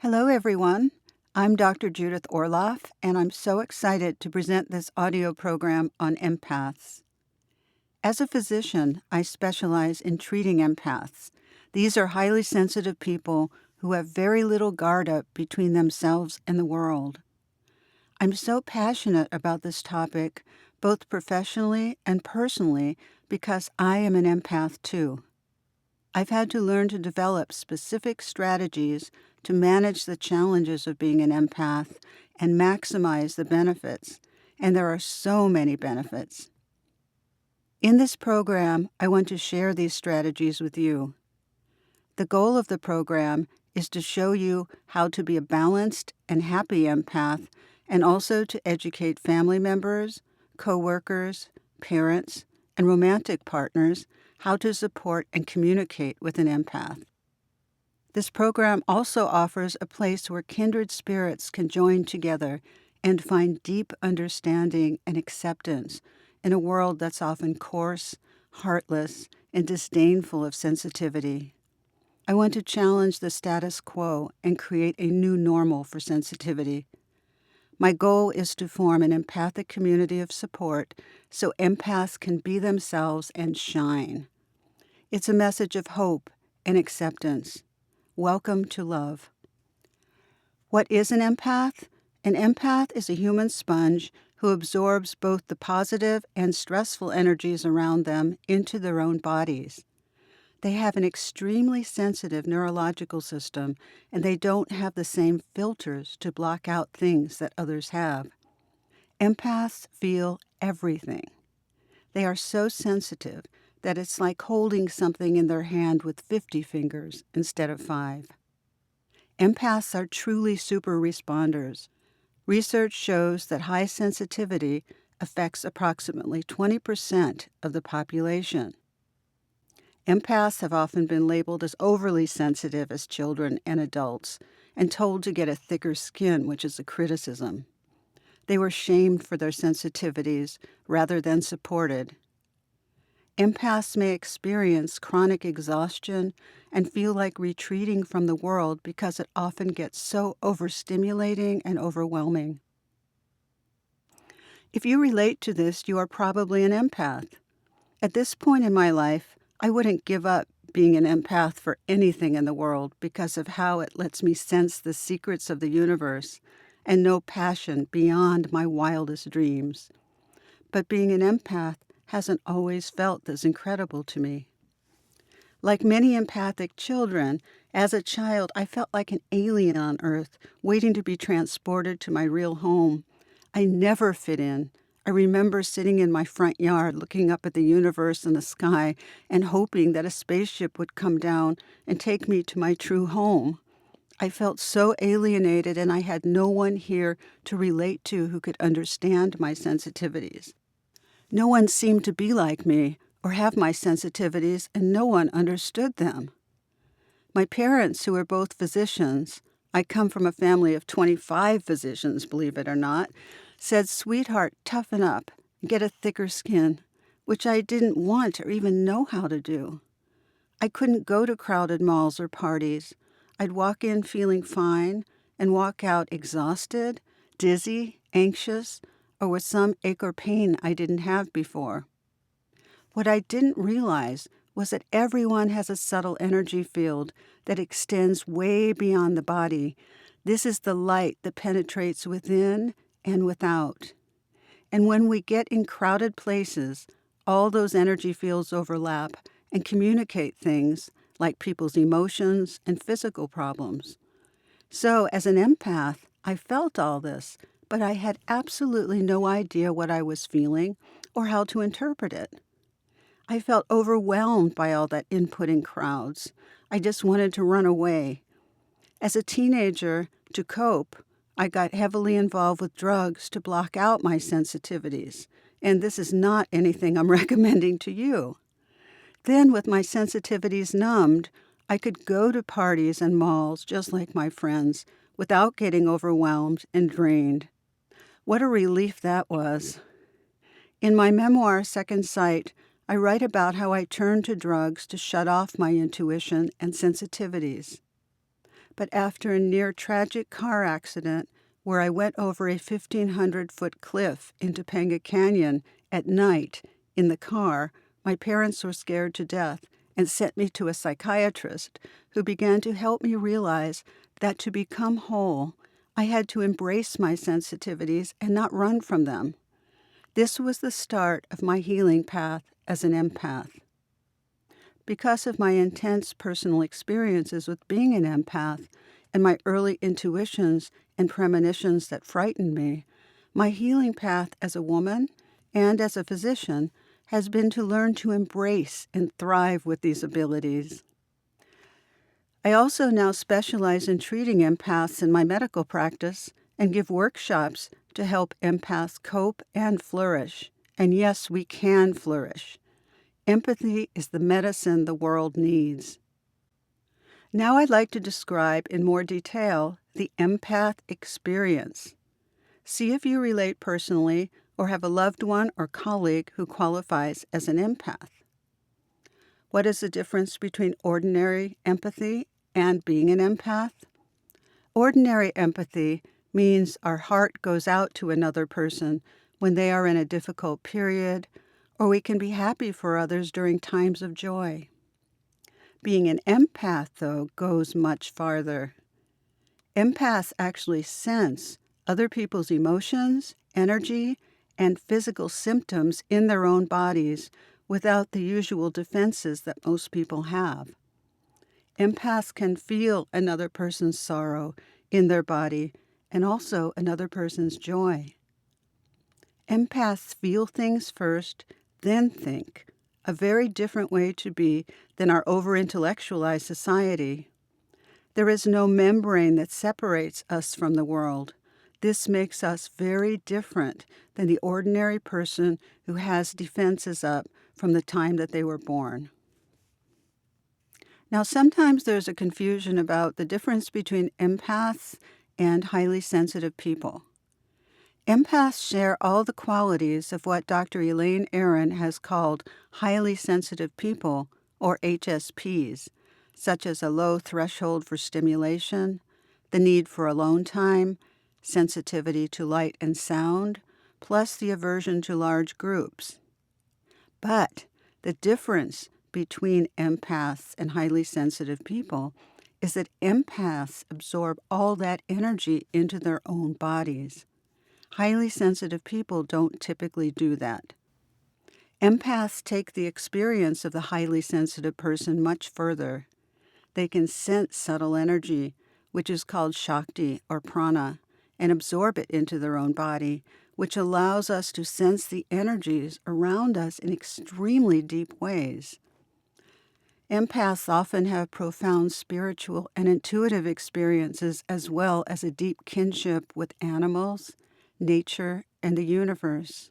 Hello, everyone. I'm Dr. Judith Orloff, and I'm so excited to present this audio program on empaths. As a physician, I specialize in treating empaths. These are highly sensitive people who have very little guard up between themselves and the world. I'm so passionate about this topic, both professionally and personally, because I am an empath too. I've had to learn to develop specific strategies to manage the challenges of being an empath and maximize the benefits, and there are so many benefits. In this program, I want to share these strategies with you. The goal of the program is to show you how to be a balanced and happy empath, and also to educate family members, coworkers, parents, and romantic partners how to support and communicate with an empath. This program also offers a place where kindred spirits can join together and find deep understanding and acceptance in a world that's often coarse, heartless, and disdainful of sensitivity. I want to challenge the status quo and create a new normal for sensitivity. My goal is to form an empathic community of support so empaths can be themselves and shine. It's a message of hope and acceptance. Welcome to love. What is an empath? An empath is a human sponge who absorbs both the positive and stressful energies around them into their own bodies. They have an extremely sensitive neurological system, and they don't have the same filters to block out things that others have. Empaths feel everything. They are so sensitive that it's like holding something in their hand with 50 fingers instead of 5. Empaths are truly super responders. Research shows that high sensitivity affects approximately 20% of the population. Empaths have often been labeled as overly sensitive as children and adults and told to get a thicker skin, which is a criticism. They were shamed for their sensitivities rather than supported. Empaths may experience chronic exhaustion and feel like retreating from the world because it often gets so overstimulating and overwhelming. If you relate to this, you are probably an empath. At this point in my life, I wouldn't give up being an empath for anything in the world because of how it lets me sense the secrets of the universe and know passion beyond my wildest dreams. But being an empath hasn't always felt this incredible to me. Like many empathic children, as a child, I felt like an alien on Earth, waiting to be transported to my real home. I never fit in. I remember sitting in my front yard looking up at the universe and the sky and hoping that a spaceship would come down and take me to my true home. I felt so alienated, and I had no one here to relate to who could understand my sensitivities. No one seemed to be like me or have my sensitivities, and no one understood them. My parents, who were both physicians — I come from a family of 25 physicians, believe it or not — said, "Sweetheart, toughen up and get a thicker skin," which I didn't want or even know how to do. I couldn't go to crowded malls or parties. I'd walk in feeling fine and walk out exhausted, dizzy, anxious, or with some ache or pain I didn't have before. What I didn't realize was that everyone has a subtle energy field that extends way beyond the body. This is the light that penetrates within and without. And when we get in crowded places, all those energy fields overlap and communicate things like people's emotions and physical problems. So as an empath, I felt all this, but I had absolutely no idea what I was feeling or how to interpret it. I felt overwhelmed by all that input in crowds. I just wanted to run away. As a teenager, to cope, I got heavily involved with drugs to block out my sensitivities, and this is not anything I'm recommending to you. Then, with my sensitivities numbed, I could go to parties and malls just like my friends without getting overwhelmed and drained. What a relief that was. In my memoir, Second Sight, I write about how I turned to drugs to shut off my intuition and sensitivities. but after a near-tragic car accident where I went over a 1,500-foot cliff into Panga Canyon at night in the car, my parents were scared to death and sent me to a psychiatrist who began to help me realize that to become whole, I had to embrace my sensitivities and not run from them. This was the start of my healing path as an empath. Because of my intense personal experiences with being an empath and my early intuitions and premonitions that frightened me, my healing path as a woman and as a physician has been to learn to embrace and thrive with these abilities. I also now specialize in treating empaths in my medical practice and give workshops to help empaths cope and flourish. And yes, we can flourish. Empathy is the medicine the world needs. Now I'd like to describe in more detail the empath experience. See if you relate personally or have a loved one or colleague who qualifies as an empath. What is the difference between ordinary empathy and being an empath? Ordinary empathy means our heart goes out to another person when they are in a difficult period, or we can be happy for others during times of joy. Being an empath, though, goes much farther. Empaths actually sense other people's emotions, energy, and physical symptoms in their own bodies without the usual defenses that most people have. Empaths can feel another person's sorrow in their body and also another person's joy. Empaths feel things first, then think, a very different way to be than our over-intellectualized society. There is no membrane that separates us from the world. This makes us very different than the ordinary person who has defenses up from the time that they were born. Now, sometimes there's a confusion about the difference between empaths and highly sensitive people. Empaths share all the qualities of what Dr. Elaine Aron has called highly sensitive people, or HSPs, such as a low threshold for stimulation, the need for alone time, sensitivity to light and sound, plus the aversion to large groups. But the difference between empaths and highly sensitive people is that empaths absorb all that energy into their own bodies. Highly sensitive people don't typically do that. Empaths take the experience of the highly sensitive person much further. They can sense subtle energy, which is called Shakti or prana, and absorb it into their own body, which allows us to sense the energies around us in extremely deep ways. Empaths often have profound spiritual and intuitive experiences as well as a deep kinship with animals, nature, and the universe.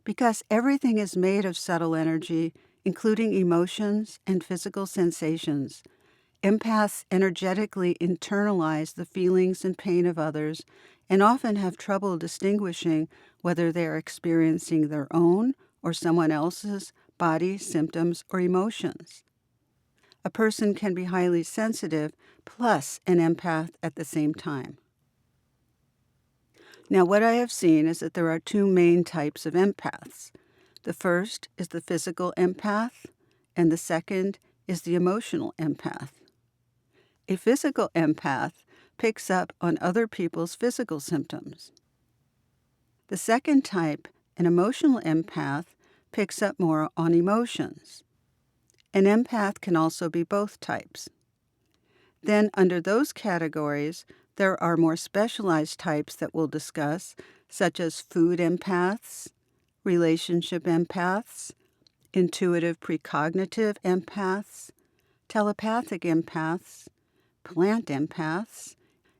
Because everything is made of subtle energy, including emotions and physical sensations, empaths energetically internalize the feelings and pain of others and often have trouble distinguishing whether they are experiencing their own or someone else's body, symptoms, or emotions. A person can be highly sensitive plus an empath at the same time. Now, what I have seen is that there are two main types of empaths. The first is the physical empath, and the second is the emotional empath. A physical empath picks up on other people's physical symptoms. The second type, an emotional empath, picks up more on emotions. An empath can also be both types. Then, under those categories, there are more specialized types that we'll discuss, such as food empaths, relationship empaths, intuitive precognitive empaths, telepathic empaths, plant empaths,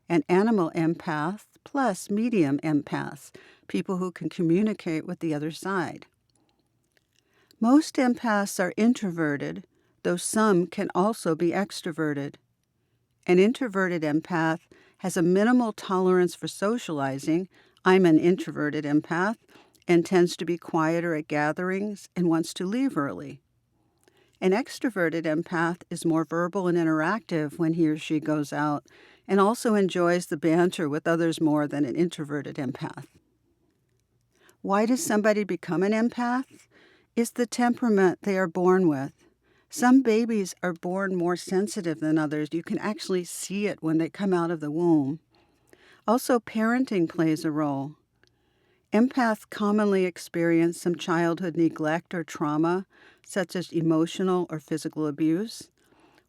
and animal empaths, plus medium empaths, people who can communicate with the other side. Most empaths are introverted, though some can also be extroverted. An introverted empath has a minimal tolerance for socializing. I'm an introverted empath and tends to be quieter at gatherings and wants to leave early. An extroverted empath is more verbal and interactive when he or she goes out and also enjoys the banter with others more than an introverted empath. Why does somebody become an empath? It's the temperament they are born with. Some babies are born more sensitive than others. You can actually see it when they come out of the womb. Also, parenting plays a role. Empaths commonly experience some childhood neglect or trauma, such as emotional or physical abuse,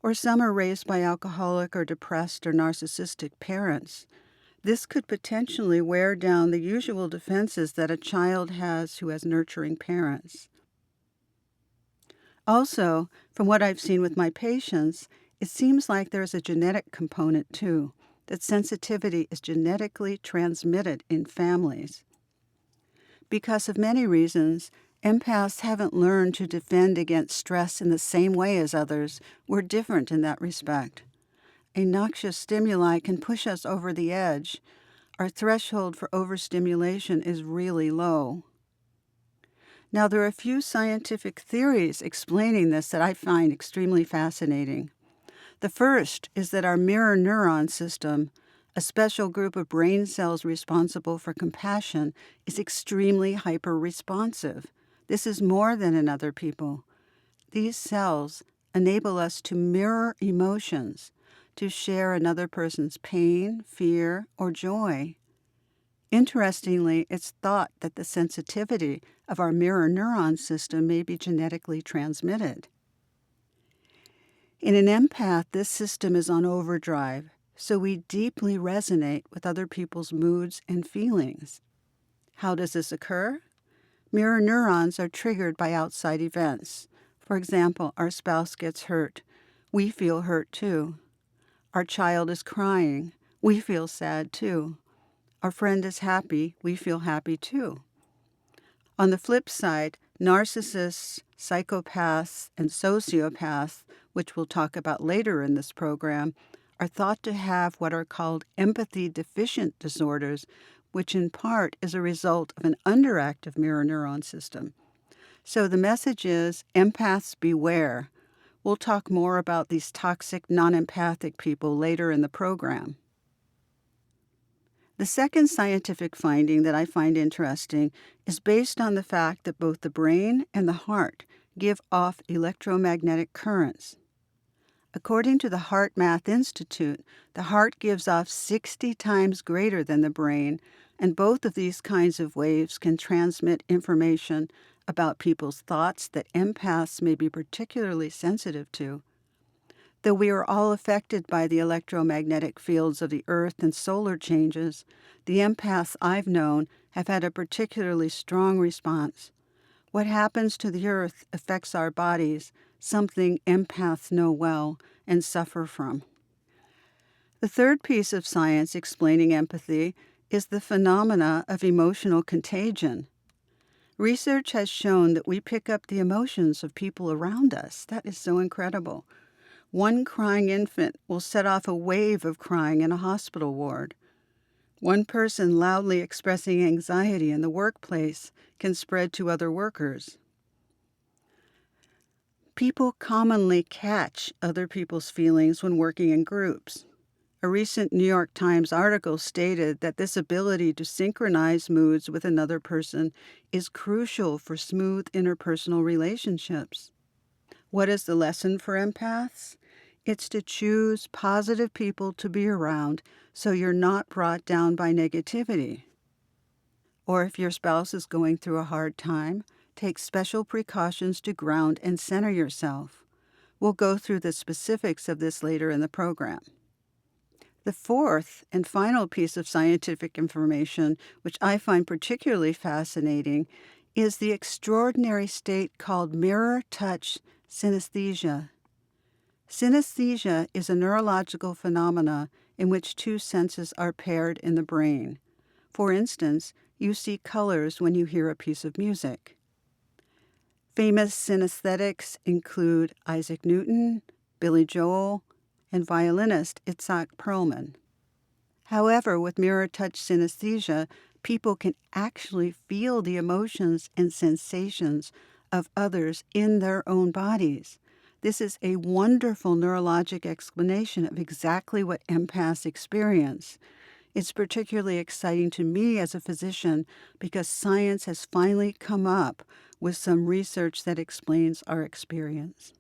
or some are raised by alcoholic or depressed or narcissistic parents. This could potentially wear down the usual defenses that a child has who has nurturing parents. Also, from what I've seen with my patients, it seems like there's a genetic component too, that sensitivity is genetically transmitted in families. Because of many reasons, empaths haven't learned to defend against stress in the same way as others. We're different in that respect. A noxious stimuli can push us over the edge. Our threshold for overstimulation is really low. Now, there are a few scientific theories explaining this that I find extremely fascinating. The first is that our mirror neuron system, a special group of brain cells responsible for compassion, is extremely hyper-responsive. This is more than in other people. These cells enable us to mirror emotions, to share another person's pain, fear, or joy. Interestingly, it's thought that the sensitivity of our mirror neuron system may be genetically transmitted. In an empath, this system is on overdrive, so we deeply resonate with other people's moods and feelings. How does this occur? Mirror neurons are triggered by outside events. For example, our spouse gets hurt. We feel hurt too. Our child is crying. We feel sad too. Our friend is happy. We feel happy too. On the flip side, narcissists, psychopaths, and sociopaths, which we'll talk about later in this program, are thought to have what are called empathy deficient disorders, which in part is a result of an underactive mirror neuron system. So the message is, empaths beware. We'll talk more about these toxic, non-empathic people later in the program. The second scientific finding that I find interesting is based on the fact that both the brain and the heart give off electromagnetic currents. According to the Heart Math Institute, the heart gives off 60 times greater than the brain, and both of these kinds of waves can transmit information about people's thoughts that empaths may be particularly sensitive to. Though we are all affected by the electromagnetic fields of the Earth and solar changes, the empaths I've known have had a particularly strong response. What happens to the Earth affects our bodies, something empaths know well and suffer from. The third piece of science explaining empathy is the phenomena of emotional contagion. Research has shown that we pick up the emotions of people around us. That is so incredible. One crying infant will set off a wave of crying in a hospital ward. One person loudly expressing anxiety in the workplace can spread to other workers. People commonly catch other people's feelings when working in groups. A recent New York Times article stated that this ability to synchronize moods with another person is crucial for smooth interpersonal relationships. What is the lesson for empaths? It's to choose positive people to be around so you're not brought down by negativity. Or if your spouse is going through a hard time, take special precautions to ground and center yourself. We'll go through the specifics of this later in the program. The fourth and final piece of scientific information, which I find particularly fascinating, is the extraordinary state called mirror touch synesthesia. Synesthesia is a neurological phenomena in which two senses are paired in the brain. For instance, you see colors when you hear a piece of music. Famous synesthetics include Isaac Newton, Billy Joel, and violinist Itzhak Perlman. However, with mirror touch synesthesia, people can actually feel the emotions and sensations of others in their own bodies. This is a wonderful neurologic explanation of exactly what empaths experience. It's particularly exciting to me as a physician because science has finally come up with some research that explains our experience.